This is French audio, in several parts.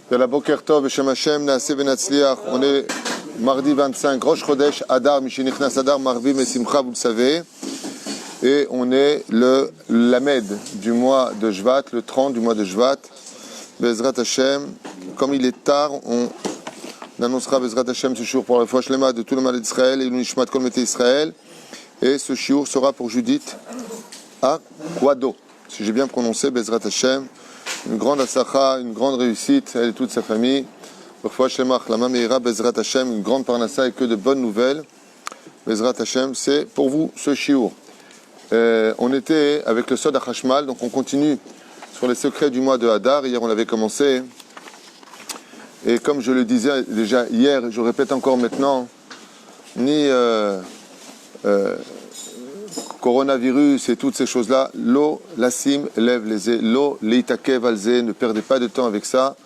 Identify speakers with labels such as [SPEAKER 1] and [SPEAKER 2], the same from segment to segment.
[SPEAKER 1] De la Boker Tov, Beshem Hashem, Naaseh Benatzliach. On est mardi 25, Rosh Chodesh, Adar, Mishinichnas Adar, Marvim et Simcha, vous le savez. Et on est le Lamed du mois de Shvat, le 30 du mois de Shvat. Bezrat Hashem. Comme il est tard, on annoncera Bezrat Hashem ce shiur pour la fois Shlema de tout le mal d'Israël et l'Unishmat Kol Mete Israël. Et ce shiur sera pour Judith Akwado. Si j'ai bien prononcé, Bezrat Hashem. Une grande asacha, une grande réussite, elle et toute sa famille. Parfois Shlema Achlama Meira, Bezrat Hashem, une grande parnassa et que de bonnes nouvelles. Bezrat Hashem, c'est pour vous ce shiur. On était avec le Sod HaChashmal, donc on continue sur les secrets du mois de Hadar. Hier on avait commencé, et comme je le disais déjà hier, et je répète encore maintenant, ni coronavirus et toutes ces choses-là, l'eau, la cime, lève les ais, l'eau, l'itakev alze, ne perdez pas de temps avec ça.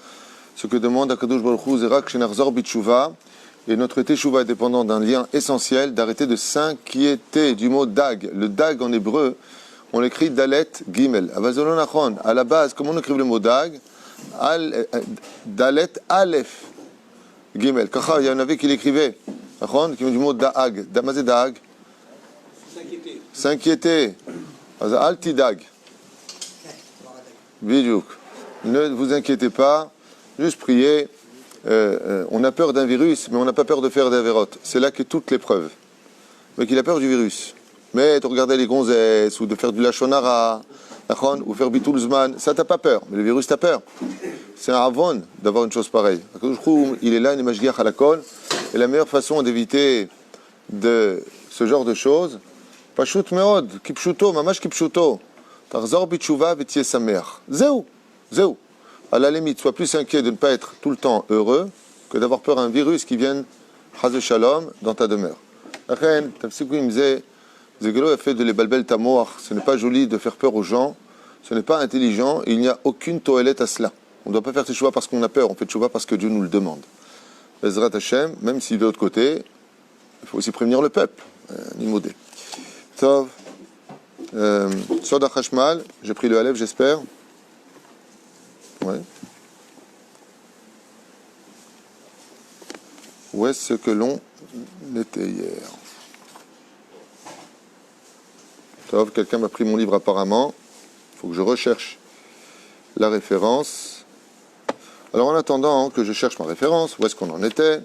[SPEAKER 1] Ce que demande Akadosh Baruch Hu, Zerak Shenarzor Bitshuva, et notre teshuva est dépendant d'un lien essentiel, d'arrêter de s'inquiéter du mot dag. Le dag en hébreu, on l'écrit dalet gimel. À la base, comment on écrit le mot dag? Dalet alef gimel. Il y en avait qui l'écrivaient, qui ont du mot daag. Damazé daag. S'inquiéter. Alti dag. Bidjouk. Ne vous inquiétez pas, juste priez. On a peur d'un virus, mais on n'a pas peur de faire des avérotes. C'est là qu'est toute l'épreuve. Mais qu'il a peur du virus. Mais de regarder les gonzesses, ou de faire du lachonara, ou faire bitul zman, ça t'as pas peur. Mais le virus t'as peur. C'est un avon d'avoir une chose pareille. Il est là, il est mashgiach à la colle. Et la meilleure façon d'éviter de ce genre de choses, pashut meod, kipshuto, mamash kipshuto, tarzor bitshuva v'tiye sameach. Zéou. À la limite, sois plus inquiet de ne pas être tout le temps heureux que d'avoir peur d'un virus qui vienne, chaz shalom, dans ta demeure. Ce n'est pas joli de faire peur aux gens, ce n'est pas intelligent, et il n'y a aucune toilette à cela. On ne doit pas faire teshuva parce qu'on a peur, on fait teshuva parce que Dieu nous le demande. Bezrat Hashem, même si de l'autre côté, il faut aussi prévenir le peuple. Nimodé. Tov, Sod HaChashmal, j'ai pris le Aleph, j'espère. Ouais. Où est-ce que l'on était hier? Quelqu'un m'a pris mon livre apparemment. Il faut que je recherche la référence. Alors en attendant que je cherche ma référence, où est-ce qu'on en était?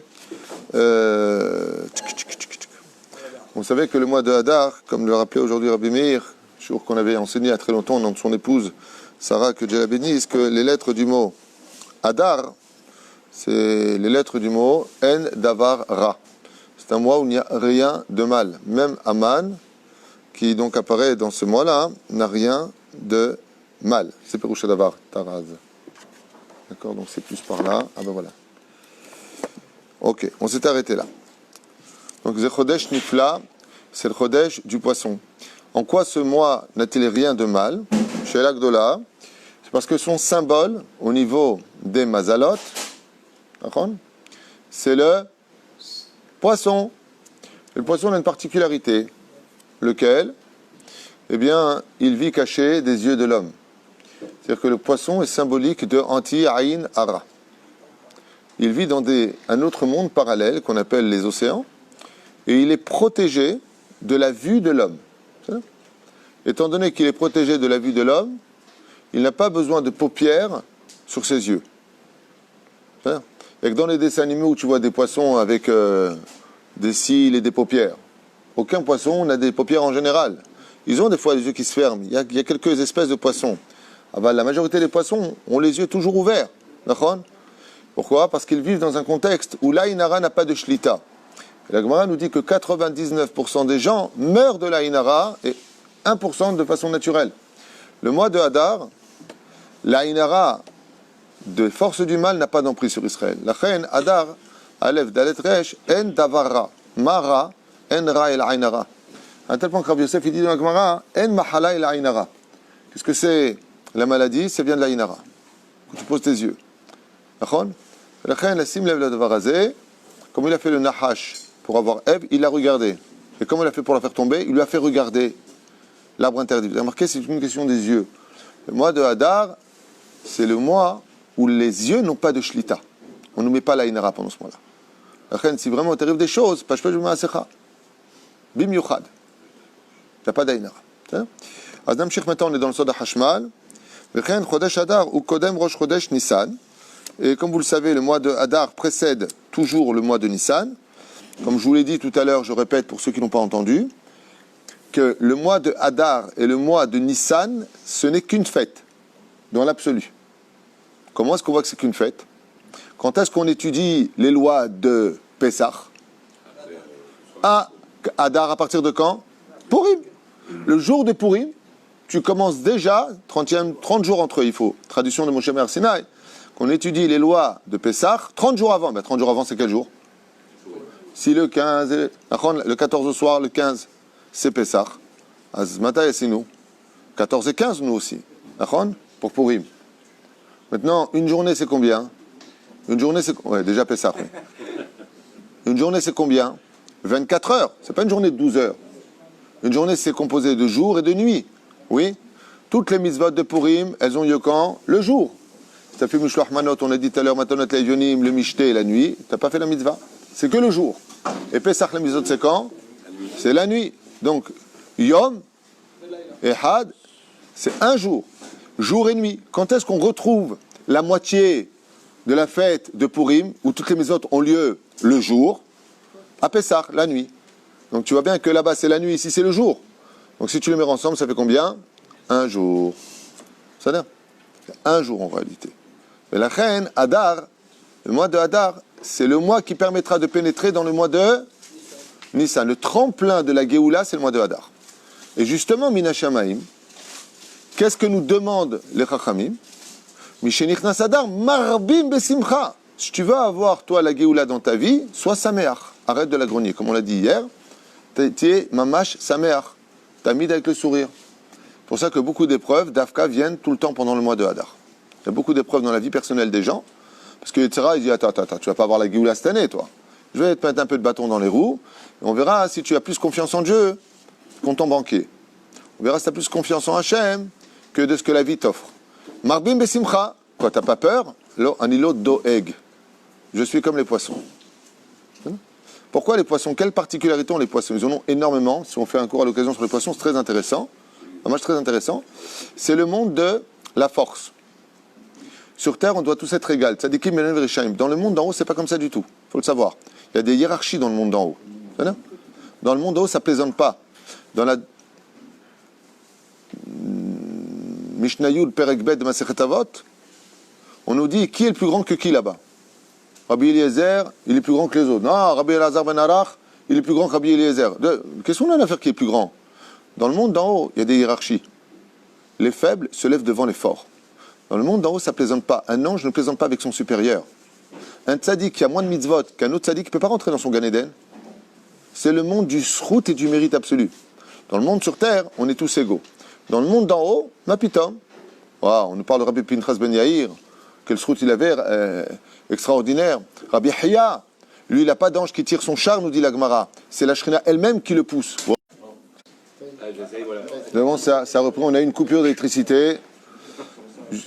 [SPEAKER 1] Vous savez que le mois de Hadar, comme le rappelait aujourd'hui Rabbi Meir, jour qu'on avait enseigné à très longtemps au nom de son épouse, Sarah, que Dieu la bénisse, que les lettres du mot Hadar, c'est les lettres du mot En Davar Ra. C'est un mois où il n'y a rien de mal. Même Aman, qui donc apparaît dans ce mois-là, n'a rien de mal. C'est Peroucha Davar, Taraz. D'accord, donc c'est plus par là. Ah ben voilà. Ok, on s'est arrêté là. Donc Ze Chodesh Nifla, c'est le Chodesh du poisson. En quoi ce mois n'a-t-il rien de mal? Chez l'Agdola, c'est parce que son symbole au niveau des mazalot, c'est le poisson. Et le poisson a une particularité, lequel, eh bien, il vit caché des yeux de l'homme. C'est-à-dire que le poisson est symbolique de anti-aïn ara. Il vit dans un autre monde parallèle qu'on appelle les océans, et il est protégé de la vue de l'homme. Étant donné qu'il est protégé de la vue de l'homme, il n'a pas besoin de paupières sur ses yeux. Et que dans les dessins animés où tu vois des poissons avec des cils et des paupières, aucun poisson n'a des paupières en général. Ils ont des fois les yeux qui se ferment. Il y a quelques espèces de poissons. La majorité des poissons ont les yeux toujours ouverts. Pourquoi? Parce qu'ils vivent dans un contexte où l'Aïnara n'a pas de shlita. La Gemara nous dit que 99% des gens meurent de l'Aïnara et 1% de façon naturelle. Le mois de Hadar, l'Aïnara de force du mal n'a pas d'emprise sur Israël. La reine Hadar, Aleph Dalet Resh, En Davarra, Mara, En Ra el Aïnara. À un tel point que Rabbi Yosef il dit dans la Gemara, En Mahala el Aïnara. Qu'est-ce que c'est la maladie? Ça vient de l'Aïnara. Quand tu poses tes yeux. La reine, la sim lève la Davarazé, comme il a fait le Nahash pour avoir Ève, il l'a regardé. Et comme il a fait pour la faire tomber, il lui a fait regarder l'arbre interdit. Vous avez remarqué, c'est une question des yeux. Le mois de Hadar, c'est le mois où les yeux n'ont pas de shlita. On ne met pas la inara pendant ce moment-là. La reine, si vraiment t'arrive des choses, pas je me asecha. Bim yuchad. T'as pas d'inara. אז נמשיך maintenant, on est dans le Soda Hashmal. וכן חודש אדר הוא קודם ראש חודש ניסן. Et comme vous le savez, le mois de Hadar précède toujours le mois de Nissan. Comme je vous l'ai dit tout à l'heure, je répète pour ceux qui n'ont pas entendu, que le mois de Hadar et le mois de Nissan, ce n'est qu'une fête, dans l'absolu. Comment est-ce qu'on voit que c'est qu'une fête? Quand est-ce qu'on étudie les lois de Pessah? À Hadar, à partir de quand? Purim. Le jour de Purim, tu commences déjà, 30 jours entre eux, il faut, tradition de Moshe Mer Sinai, qu'on étudie les lois de Pessah 30 jours avant. Ben, 30 jours avant, c'est quel jour? Si le 15, le 14 au soir, le 15, c'est Pessah. Azmata et nous. 14 et 15, nous aussi. Pour Purim. Maintenant, une journée, c'est combien? Une journée, c'est... Ouais, déjà Pessah. Oui. Une journée, c'est combien? 24 heures. C'est pas une journée de 12 heures. Une journée, c'est composé de jour et de nuit. Oui. Toutes les mitzvot de Purim, elles ont lieu quand? Le jour. Si tu as fait Mishloach Manot, on a dit tout à l'heure, Matonot Le'Evyonim, le Mishté, la nuit, tu n'as pas fait la mitzvah. C'est que le jour. Et Pesach, la mitzvot, c'est quand? C'est la nuit. Donc, Yom et Had, c'est un jour. Jour et nuit. Quand est-ce qu'on retrouve la moitié de la fête de Purim, où toutes les mitzvot ont lieu le jour? À Pesach, la nuit. Donc tu vois bien que là-bas, c'est la nuit, ici, c'est le jour. Donc si tu les mets ensemble, ça fait combien? Un jour. Ça veut dire un jour en réalité. Mais la reine, Hadar, le mois de Hadar, c'est le mois qui permettra de pénétrer dans le mois de Nissan. Le tremplin de la Géoula, c'est le mois de Hadar. Et justement, Mina Shamaim, qu'est-ce que nous demandent les Chachamim? Mishenichnas Hadar, marbim besimcha. Si tu veux avoir, toi, la Géoula dans ta vie, sois sameach. Arrête de la grogner. Comme on l'a dit hier, tu es mamash sameach. Tamid avec le sourire. C'est pour ça que beaucoup d'épreuves d'Afka viennent tout le temps pendant le mois de Hadar. Il y a beaucoup d'épreuves dans la vie personnelle des gens. Parce que Yetzira, il dit, attends, tu vas pas avoir la Géoula cette année, toi. Je vais te mettre un peu de bâton dans les roues. Et on verra si tu as plus confiance en Dieu qu'en ton banquier. On verra si tu as plus confiance en Hachem que de ce que la vie t'offre. Marbim besimcha. Quoi, t'as pas peur? Lo anilo doeg. Je suis comme les poissons. Pourquoi les poissons? Quelle particularité ont les poissons? Ils en ont énormément. Si on fait un cours à l'occasion sur les poissons, c'est très intéressant. Moi, c'est très intéressant. C'est le monde de la force. Sur Terre, on doit tous être égaux. Tzadikim, Melanim, Rishaim. Dans le monde d'en haut, c'est pas comme ça du tout. Il faut le savoir. Il y a des hiérarchies dans le monde d'en haut. Dans le monde d'en haut, ça plaisante pas. Dans la Mishnayud Perekbet de Masechet Avot, on nous dit qui est le plus grand que qui là-bas? Rabbi Eliezer, il est plus grand que les autres. Non, Rabbi Elazar ben Arach, il est plus grand que Rabbi Eliezer. Qu'est-ce qu'on a à faire qui est plus grand? Dans le monde d'en haut, il y a des hiérarchies. Les faibles se lèvent devant les forts. Dans le monde d'en haut, ça ne plaisante pas. Un ange ne plaisante pas avec son supérieur. Un tzaddik qui a moins de mitzvot qu'un autre tzaddik ne peut pas rentrer dans son Gan Eden. C'est le monde du srout et du mérite absolu. Dans le monde sur terre, on est tous égaux. Dans le monde d'en haut, mapitom. Wow, on nous parle de Rabbi Pinchas ben Yair, quel srout il avait, extraordinaire. Rabbi Hiya, lui, il n'a pas d'ange qui tire son char, nous dit la Gemara. C'est la Shrina elle-même qui le pousse. Wow. Vraiment, ça reprend. On a une coupure d'électricité.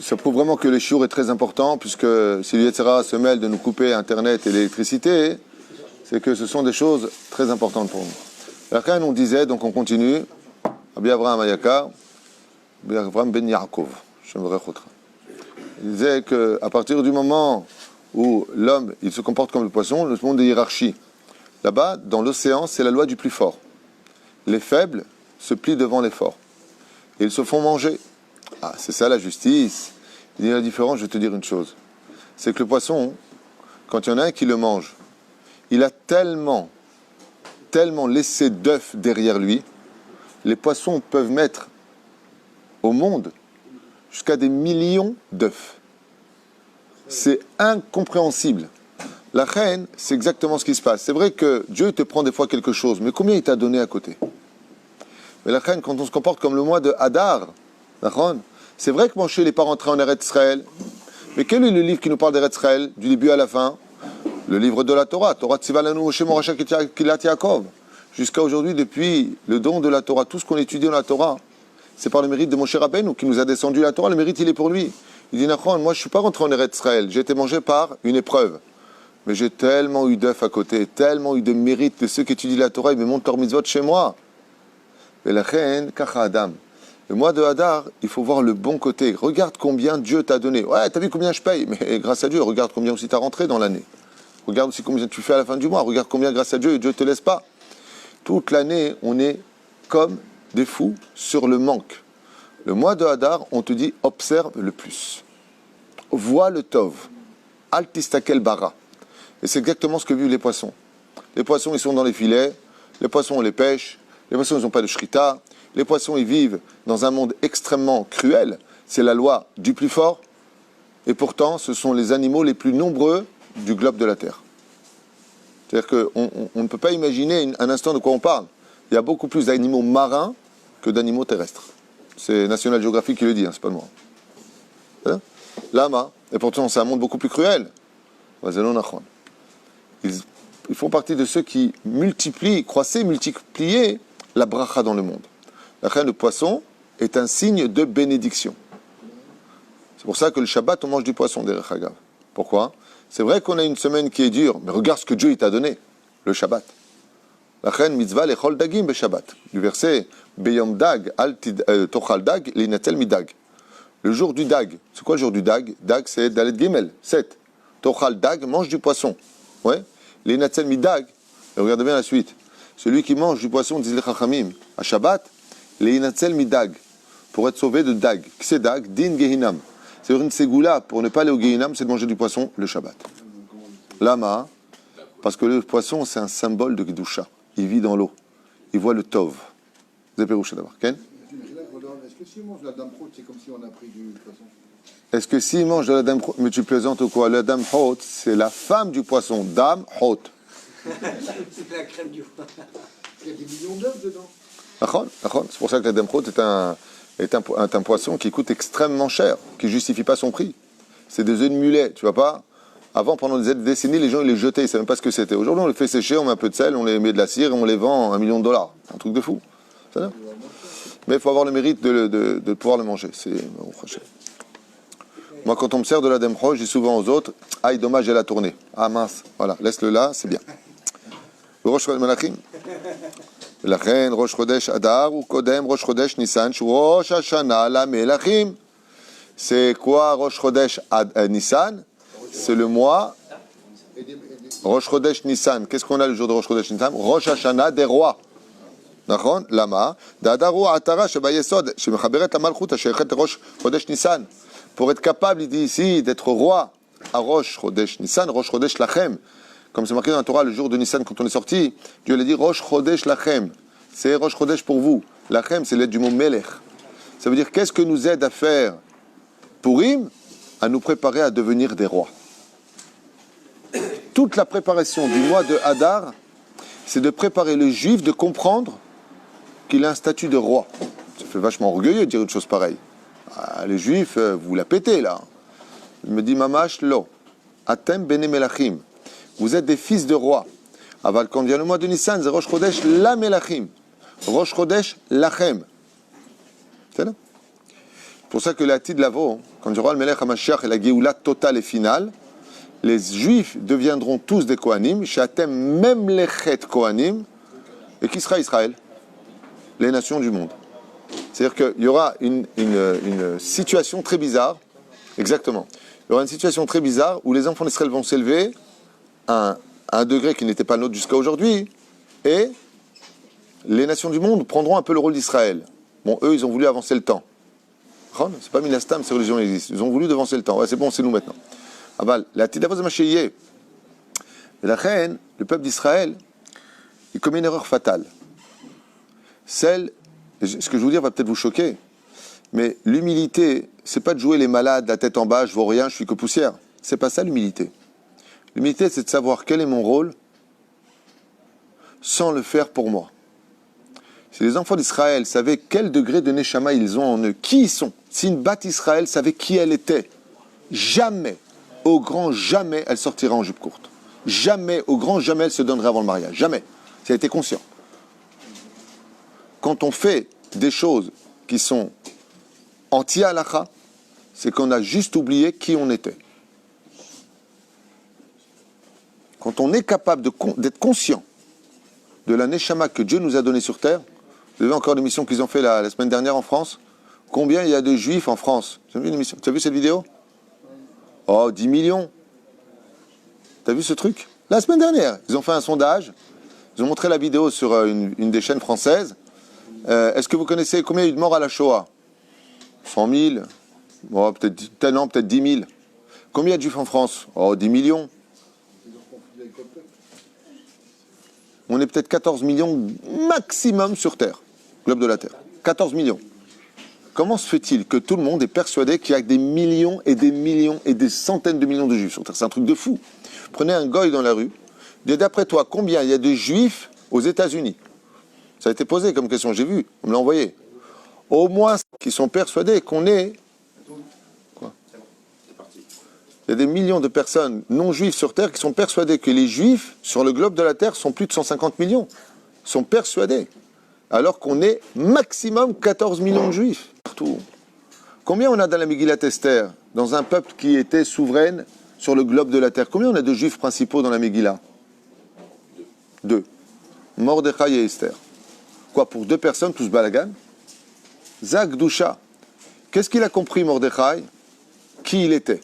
[SPEAKER 1] Ça prouve vraiment que le shiur est très important, puisque si le Yetzira se mêle de nous couper Internet et l'électricité, c'est que ce sont des choses très importantes pour nous. Après, on disait, donc on continue, Rabbi Avraham Ayakar, Rabbi Avraham ben Yaakov, il disait qu'à partir du moment où l'homme il se comporte comme le poisson, le monde des hiérarchies, là-bas, dans l'océan, c'est la loi du plus fort. Les faibles se plient devant les forts. Et ils se font manger. Ah, c'est ça la justice. Il dit la différence, je vais te dire une chose. C'est que le poisson, quand il y en a un qui le mange, il a tellement laissé d'œufs derrière lui, les poissons peuvent mettre au monde jusqu'à des millions d'œufs. C'est incompréhensible. La reine, c'est exactement ce qui se passe. C'est vrai que Dieu te prend des fois quelque chose, mais combien il t'a donné à côté? Mais la reine, quand on se comporte comme le mois de Hadar, c'est vrai que Moshe n'est pas rentré en Eretz Israël. Mais quel est le livre qui nous parle d'Eretz Israël, du début à la fin? Le livre de la Torah. Torah Tzivalanu Moshe Morasha Kilat Yaakov. Jusqu'à aujourd'hui, depuis le don de la Torah, tout ce qu'on étudie dans la Torah, c'est par le mérite de Moshe Rabbeinu qui nous a descendu la Torah. Le mérite, il est pour lui. Il dit, Nachon, moi je ne suis pas rentré en Eretz Israël, j'ai été mangé par une épreuve. Mais j'ai tellement eu d'œufs à côté, tellement eu de mérite de ceux qui étudient la Torah, ils me montrent leur mitzvot chez moi. Et la reine, kacha Adam. Le mois de Hadar, il faut voir le bon côté. Regarde combien Dieu t'a donné. Ouais, t'as vu combien je paye, mais grâce à Dieu, regarde combien aussi t'as rentré dans l'année. Regarde aussi combien tu fais à la fin du mois. Regarde combien, grâce à Dieu, Dieu ne te laisse pas. Toute l'année, on est comme des fous sur le manque. Le mois de Hadar, on te dit, observe le plus. Vois le tov. Altistakel bara. Et c'est exactement ce que vivent les poissons. Les poissons, ils sont dans les filets. Les poissons, on les pêche. Les poissons, ils n'ont pas de shrita. Les poissons, ils vivent dans un monde extrêmement cruel. C'est la loi du plus fort. Et pourtant, ce sont les animaux les plus nombreux du globe de la Terre. C'est-à-dire qu'on ne peut pas imaginer un instant de quoi on parle. Il y a beaucoup plus d'animaux marins que d'animaux terrestres. C'est National Geographic qui le dit, c'est pas moi. Hein? Lama, et pourtant c'est un monde beaucoup plus cruel. Ils font partie de ceux qui multipliaient la bracha dans le monde. La reine de poisson est un signe de bénédiction. C'est pour ça que le Shabbat, on mange du poisson, derech hagav. Pourquoi? C'est vrai qu'on a une semaine qui est dure, mais regarde ce que Dieu t'a donné, le Shabbat. La reine mitzvah lechol dagim be Shabbat. Du verset beyom dag al tochal dag linatel midag. Le jour du dag. C'est quoi le jour du dag? Dag, c'est dalet gimel, 7. Tochal dag, mange du poisson. Ouais. Linatel midag. Et regardez bien la suite. Celui qui mange du poisson, disent les chachamim, à Shabbat, linatel midag. Pour être sauvé de dag. Qui c'est dag? Din gehinam. C'est-à-dire une ségoula, pour ne pas aller au gehinam, c'est de manger du poisson le Shabbat. Lama, parce que le poisson, c'est un symbole de Kedusha. Il vit dans l'eau. Il voit le tov. Vous avez pérouché d'abord. Ken?
[SPEAKER 2] Est-ce que s'il mange de la dame haute, c'est comme si on a pris du poisson?
[SPEAKER 1] Est-ce que s'il mange de la dame haute, mais tu plaisantes ou quoi? La dame haute, c'est la femme du poisson. Dame haute.
[SPEAKER 3] C'est la crème du foie.
[SPEAKER 2] Il y a des millions d'œufs dedans.
[SPEAKER 1] C'est pour ça que la dame haute est un poisson qui coûte extrêmement cher, qui ne justifie pas son prix. C'est des œufs de mulet, tu vois pas? Avant, pendant des décennies, les gens ils les jetaient, ils ne savaient même pas ce que c'était. Aujourd'hui, on les fait sécher, on met un peu de sel, on les met de la cire et on les vend $1 million. Un truc de fou. Mais il faut avoir le mérite de pouvoir le manger. Moi, quand on me sert de la dame haute, je dis souvent aux autres, aïe, dommage, elle a tourné. Ah mince, voilà, laisse-le là, c'est bien. Le Rosh Chodesh Malachim. La reine Rosh Chodesh Adar ou Kodem Rosh Chodesh Nissan, Rosh Hashanah la Melachim. C'est quoi Rosh Chodesh Nissan? C'est le mois Rosh Chodesh Nissan. Qu'est-ce qu'on a le jour de Rosh Chodesh Nissan? Rosh Hashanah des rois. D'accord? Lama. Da'adaru atara shebayesod shemechaberet la-malchut ashechet Rosh Chodesh Nissan. Pour être capable, il dit ici, d'être roi à Rosh Chodesh Nissan, Rosh Chodesh Lachem. Comme c'est marqué dans la Torah, le jour de Nissan, quand on est sorti, Dieu l'a dit Rosh Chodesh Lachem. C'est Rosh Chodesh pour vous. Lachem, c'est l'aide du mot Melech. Ça veut dire, qu'est-ce que nous aide à faire Purim? À nous préparer à devenir des rois. Toute la préparation du mois de Hadar, c'est de préparer le juif de comprendre qu'il a un statut de roi. Ça fait vachement orgueilleux de dire une chose pareille. Ah, les juifs, vous la pétez là. Il me dit Mamash lo, atem bene melachim. Vous êtes des fils de rois. Aval, quand vient le mois de Nissan, c'est Rosh Chodesh la melachim. Rosh Chodesh lachem. C'est là. C'est pour ça que l'Atid Lavo, quand il y aura le Melech HaMashiach et la Géoula totale et finale, les Juifs deviendront tous des Kohanim, Shatem Memlechet Kohanim, et qui sera Israël? Les nations du monde. C'est-à-dire qu'il y aura une situation très bizarre, exactement. Il y aura une situation très bizarre où les enfants d'Israël vont s'élever à un degré qui n'était pas le nôtre jusqu'à aujourd'hui, et les nations du monde prendront un peu le rôle d'Israël. Bon, eux, ils ont voulu avancer le temps. C'est pas Minastam, ces religions existent. Ils ont voulu devancer le temps. Ouais, c'est bon, c'est nous maintenant. Aval, la Tidavos Machiyeh. Et la reine, le peuple d'Israël, il commet une erreur fatale. Ce que je vais vous dire va peut-être vous choquer, mais l'humilité, c'est pas de jouer les malades, la tête en bas, je vaux rien, je suis que poussière. C'est pas ça l'humilité. L'humilité, c'est de savoir quel est mon rôle sans le faire pour moi. Si les enfants d'Israël savaient quel degré de Neshama ils ont en eux, qui ils sont, si une batte Israël savait qui elle était, jamais, au grand jamais, elle sortira en jupe courte. Jamais, au grand jamais, elle se donnerait avant le mariage. Jamais. Si elle était consciente. Quand on fait des choses qui sont anti-halakha, c'est qu'on a juste oublié qui on était. Quand on est capable d'être conscient de la Neshama que Dieu nous a donnée sur terre, vous avez vu encore l'émission qu'ils ont fait la semaine dernière en France, combien il y a de juifs en France? Tu as vu cette vidéo? Oh, 10 millions. Tu as vu ce truc? La semaine dernière, ils ont fait un sondage, ils ont montré la vidéo sur une des chaînes françaises. Est-ce que vous connaissez combien il y a eu de morts à la Shoah? 100 000, oh, peut-être 10 000. Combien il y a de juifs en France? Oh, 10 millions. On est peut-être 14 millions maximum sur Terre, globe de la Terre. 14 millions. Comment se fait-il que tout le monde est persuadé qu'il y a des millions et des millions et des centaines de millions de juifs sur Terre? C'est un truc de fou. Prenez un goy dans la rue, dites d'après toi, combien il y a de juifs aux États-Unis? Ça a été posé comme question, j'ai vu, on me l'a envoyé. Au moins, qui sont persuadés qu'on est... Quoi? Il y a des millions de personnes non juives sur Terre qui sont persuadées que les juifs sur le globe de la Terre sont plus de 150 millions. Ils sont persuadés. Alors qu'on est maximum 14 millions de juifs partout. Combien on a dans la Megillat Esther, dans un peuple qui était souverain sur le globe de la Terre? Combien on a de juifs principaux dans la Megillah? Deux. Mordechai et Esther. Quoi, pour deux personnes, tous balagan? Zak Dusha. Qu'est-ce qu'il a compris, Mordechai? Qui il était.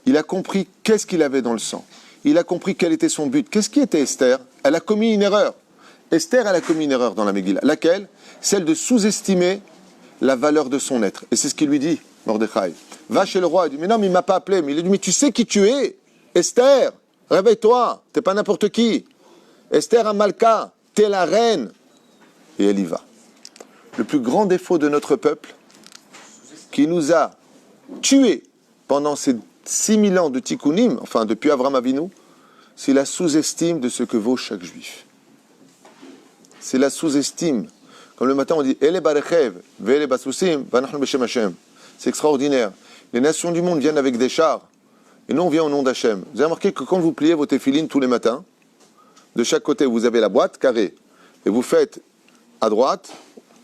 [SPEAKER 1] Il a compris qu'est-ce qu'il avait dans le sang. Il a compris quel était son but. Qu'est-ce qui était Esther? Elle a commis une erreur. Esther, elle a commis une erreur dans la Megillah. Laquelle? Celle de sous-estimer la valeur de son être. Et c'est ce qu'il lui dit, Mordechai. Va chez le roi. Il dit, mais non, mais il ne m'a pas appelé. Mais il lui dit, mais tu sais qui tu es? Esther, réveille-toi. Tu n'es pas n'importe qui. Esther Amalka, tu es la reine. Et elle y va. Le plus grand défaut de notre peuple, qui nous a tués pendant ces 6000 ans de Tikkunim, enfin depuis Avraham Avinu, c'est la sous-estime de ce que vaut chaque juif. C'est la sous-estime. Comme le matin on dit Ele barechev, ve'ele basusim, v'anachnu b'shem Hashem. C'est extraordinaire. Les nations du monde viennent avec des chars, et nous on vient au nom d'Hachem. Vous avez remarqué que quand vous pliez vos téphilines tous les matins, de chaque côté vous avez la boîte carrée, et vous faites à droite,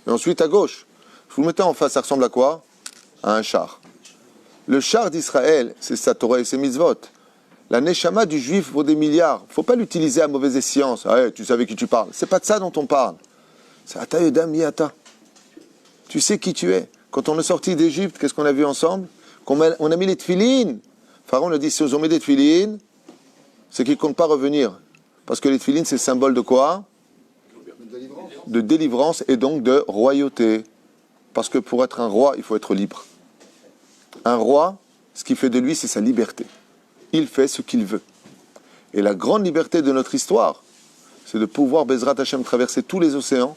[SPEAKER 1] et ensuite à gauche. Vous le mettez en face, ça ressemble à quoi? À un char. Le char d'Israël, c'est sa Torah et ses mitzvot. La neshama du juif vaut des milliards. Il ne faut pas l'utiliser à mauvaise escience. Ah ouais, tu savais qui tu parles. C'est pas de ça dont on parle. C'est Ata Yodam Yata. Tu sais qui tu es. Quand on est sorti d'Égypte, qu'est-ce qu'on a vu ensemble? On a mis les tefilines. Pharaon a dit, si on met des tefilines, c'est qu'ils ne comptent pas revenir. Parce que les tefilines, c'est le symbole de quoi? De délivrance et donc de royauté. Parce que pour être un roi, il faut être libre. Un roi, ce qui fait de lui, c'est sa liberté. Il fait ce qu'il veut. Et la grande liberté de notre histoire, c'est de pouvoir, Bezrat Hashem, traverser tous les océans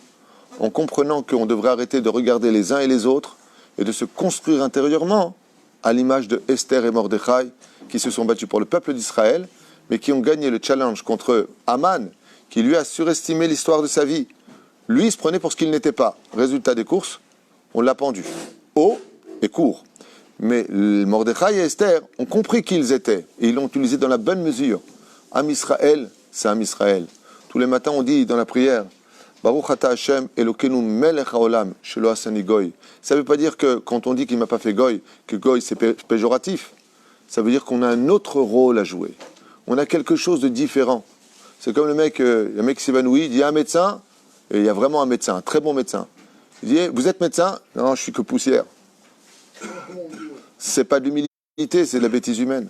[SPEAKER 1] en comprenant qu'on devrait arrêter de regarder les uns et les autres et de se construire intérieurement à l'image de Esther et Mordechai qui se sont battus pour le peuple d'Israël, mais qui ont gagné le challenge contre Aman, qui lui a surestimé l'histoire de sa vie. Lui, il se prenait pour ce qu'il n'était pas. Résultat des courses, on l'a pendu. Haut et court. Mais Mordechai et Esther ont compris qui ils étaient. Et ils l'ont utilisé dans la bonne mesure. Am Israël, c'est Am Israël. Tous les matins, on dit dans la prière, Baruch ata Hashem Elokeinu melech haolam shelo asani goy. Ça ne veut pas dire que quand on dit qu'il ne m'a pas fait goy, que goy c'est péjoratif. Ça veut dire qu'on a un autre rôle à jouer. On a quelque chose de différent. C'est comme le mec qui s'évanouit, il dit un médecin, et il y a vraiment un médecin, un très bon médecin. Il dit, vous êtes médecin? Non, je suis que poussière. C'est pas de l'humilité, c'est de la bêtise humaine.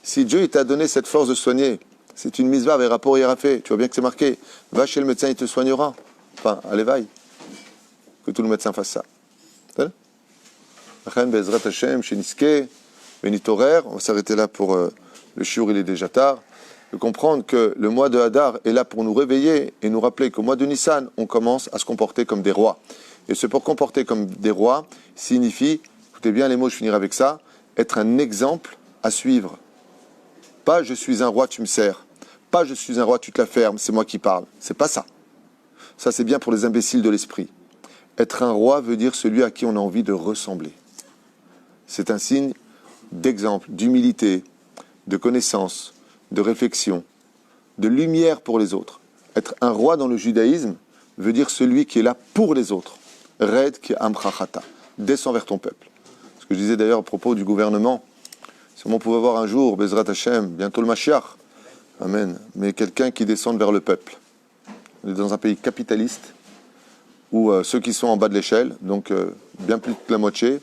[SPEAKER 1] Si Dieu t'a donné cette force de soigner, c'est une mitzvah avec rapport fait. Tu vois bien que c'est marqué. Va chez le médecin, il te soignera. Enfin, allez, vaille. Que tout le médecin fasse ça. On va s'arrêter là pour le shiur, il est déjà tard. De comprendre que le mois de Hadar est là pour nous réveiller et nous rappeler qu'au mois de Nissan, on commence à se comporter comme des rois. Et se pour comporter comme des rois signifie, écoutez bien les mots, je finirai avec ça, être un exemple à suivre. Pas je suis un roi, tu me sers. Pas je suis un roi, tu te la fermes, c'est moi qui parle. C'est pas ça. Ça c'est bien pour les imbéciles de l'esprit. Être un roi veut dire celui à qui on a envie de ressembler. C'est un signe d'exemple, d'humilité, de connaissance, de réflexion, de lumière pour les autres. Être un roi dans le judaïsme veut dire celui qui est là pour les autres. Red ki amchachata. Descends vers ton peuple. Parce que je disais d'ailleurs à propos du gouvernement. Si on pouvait voir un jour, Bezrat Hashem, bientôt le Mashiach, Amen, mais quelqu'un qui descende vers le peuple. On est dans un pays capitaliste où ceux qui sont en bas de l'échelle, donc bien plus que la moitié,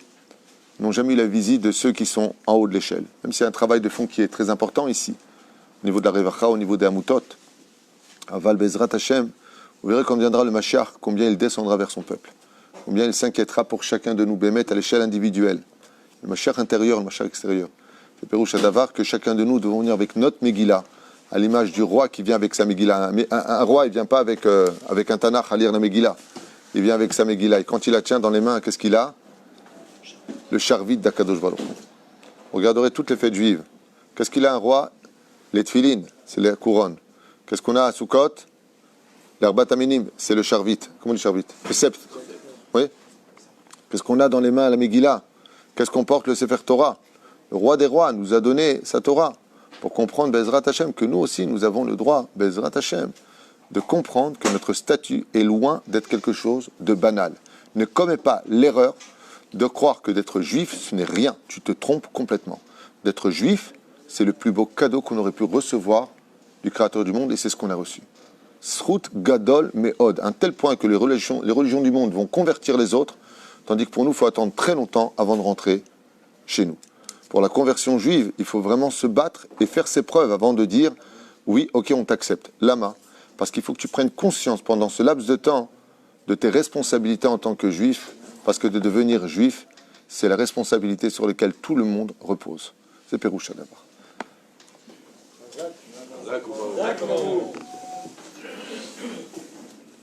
[SPEAKER 1] n'ont jamais eu la visite de ceux qui sont en haut de l'échelle. Même s'il y a un travail de fond qui est très important ici, au niveau de la Revacha, au niveau des Hamutot, Aval Bezrat Hashem, vous verrez quand viendra le Mashiach, combien il descendra vers son peuple, combien il s'inquiétera pour chacun de nous, Bémet, à l'échelle individuelle. Le Mashiach intérieur, le Mashiach extérieur. C'est Pérouche Adavar que chacun de nous devons venir avec notre Megillah, à l'image du roi qui vient avec sa Megillah. Un roi, il ne vient pas avec un Tanakh à lire la Megillah. Il vient avec sa Megillah. Et quand il la tient dans les mains, qu'est-ce qu'il a? Le charvit d'Akadosh Baruch. Vous regarderez toutes les fêtes juives. Qu'est-ce qu'il a un roi? Les tfilines, c'est la couronne. Qu'est-ce qu'on a à Sukkot? L'herbat aminim, c'est le charvit. Comment le charvit? Le sceptre. Oui. Qu'est-ce qu'on a dans les mains à la Megillah? Qu'est-ce qu'on porte le Sefer Torah? Le roi des rois nous a donné sa Torah pour comprendre Bezrat Hashem, que nous aussi nous avons le droit, Bezrat Hashem, de comprendre que notre statut est loin d'être quelque chose de banal. Ne commets pas l'erreur de croire que d'être juif, ce n'est rien. Tu te trompes complètement. D'être juif, c'est le plus beau cadeau qu'on aurait pu recevoir du Créateur du monde, et c'est ce qu'on a reçu. Srut Gadol Meod, un tel point que les religions du monde vont convertir les autres, tandis que pour nous, il faut attendre très longtemps avant de rentrer chez nous. Pour la conversion juive, il faut vraiment se battre et faire ses preuves avant de dire « oui, ok, on t'accepte ». Lama, parce qu'il faut que tu prennes conscience pendant ce laps de temps de tes responsabilités en tant que juif, parce que de devenir juif, c'est la responsabilité sur laquelle tout le monde repose. C'est Péroucha d'abord.